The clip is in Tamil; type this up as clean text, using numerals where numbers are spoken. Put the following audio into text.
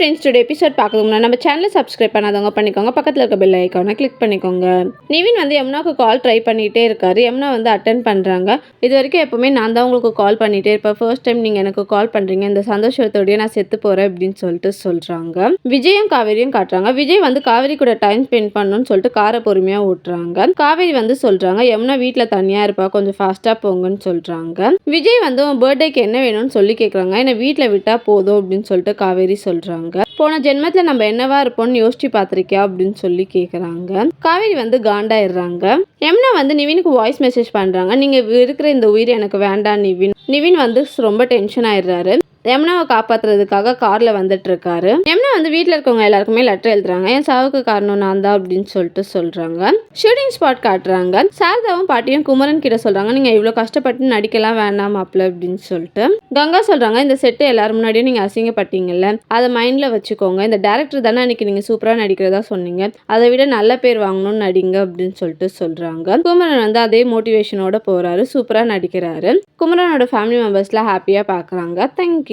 ஃப்ரெண்ட்ஸ், டுடே எபிசோட் பார்க்கறதுக்கு முன்னாடி நம்ம சேனலை சப்ஸ்கிரைப் பண்ணாதவங்க பண்ணிக்கோங்க. பக்கத்தில் இருக்க பெல் ஐக்கானை கிளிக் பண்ணிக்கோங்க. நிவின் வந்து யமுனாவுக்கு கால் ட்ரை பண்ணிகிட்டே இருக்காரு. யமுனா வந்து அட்டன் பண்ணுறாங்க. இது வரைக்கும் எப்போவுமே நான் தான் உங்களுக்கு கால் பண்ணிகிட்டே இருப்பேன். ஃபர்ஸ்ட் டைம் நீங்கள் எனக்கு கால் பண்ணுறீங்க. இந்த சந்தோஷத்தோடய நான் செத்து போகிறேன் அப்படின்னு சொல்லிட்டு சொல்கிறாங்க. விஜயும் காவேரியும் காட்டுறாங்க. விஜய் வந்து காவேரி கூட டைம் ஸ்பெண்ட் பண்ணணும்னு சொல்லிட்டு காரை பொறுமையாக ஓட்டுறாங்க. காவேரி வந்து சொல்கிறாங்க, யமுனா வீட்டில் தனியாக இருப்பா, கொஞ்சம் ஃபாஸ்ட்டாக போங்கன்னு சொல்கிறாங்க. விஜய் வந்து உன் பர்த்டேக்கு என்ன வேணும்னு சொல்லி கேட்குறாங்க. என்னை வீட்டில் விட்டால் போதும் அப்படின்னு சொல்லிட்டு காவேரி சொல்கிறாங்க. போன ஜென்மத்தில் நம்ம என்னவா இருப்போம்னு யோசிச்சு பார்த்துருக்கியா அப்படின்னு சொல்லி கேட்குறாங்க. காவேரி வந்து காண்டாயிடுறாங்க. யமுனா வந்து நிவினுக்கு வாய்ஸ் மெசேஜ் பண்ணுறாங்க. நீங்கள் இருக்கிற இந்த உயிர் எனக்கு வேண்டாம் நிவின். நிவின் வந்து ரொம்ப டென்ஷன் ஆயிடுறாரு. யமுனாவை காப்பாற்றுறதுக்காக காரில் வந்துட்டு இருக்காரு. யமுனா வந்து வீட்டில் இருக்கவங்க எல்லாருக்குமே லெட்டர் எழுதுறாங்க. என் சாவுக்கு காரணம் நான் தான் அப்படின்னு சொல்லிட்டு சொல்கிறாங்க. ஷூட்டிங் ஸ்பாட் காட்டுறாங்க. சாரதாவும் பாட்டியும் குமரன் கிட்ட சொல்கிறாங்க, நீங்கள் இவ்வளோ கஷ்டப்பட்டு நடிக்கலாம் வேண்டாம் மாப்பிள்ள அப்படின்னு சொல்லிட்டு. கங்கா சொல்கிறாங்க, இந்த செட்டு எல்லாரும் முன்னாடியும் நீங்கள் அசிங்கப்பட்டீங்கல்ல, அதை மைண்டில் வச்சுக்கோங்க. இந்த டேரக்டர் தானே அன்றைக்கி நீங்கள் சூப்பராக நடிக்கிறதா சொன்னீங்க, அதை விட நல்ல பேர் வாங்கணும்னு நடிங்க அப்படின்னு சொல்லிட்டு சொல்கிறாங்க. குமரன் வந்து அதே மோட்டிவேஷனோட போகிறாரு. சூப்பராக நடிக்கிறாரு. குமரனோட ஃபேமிலி மெம்பர்ஸ்லாம் ஹாப்பியாக பார்க்குறாங்க. தேங்க்யூ.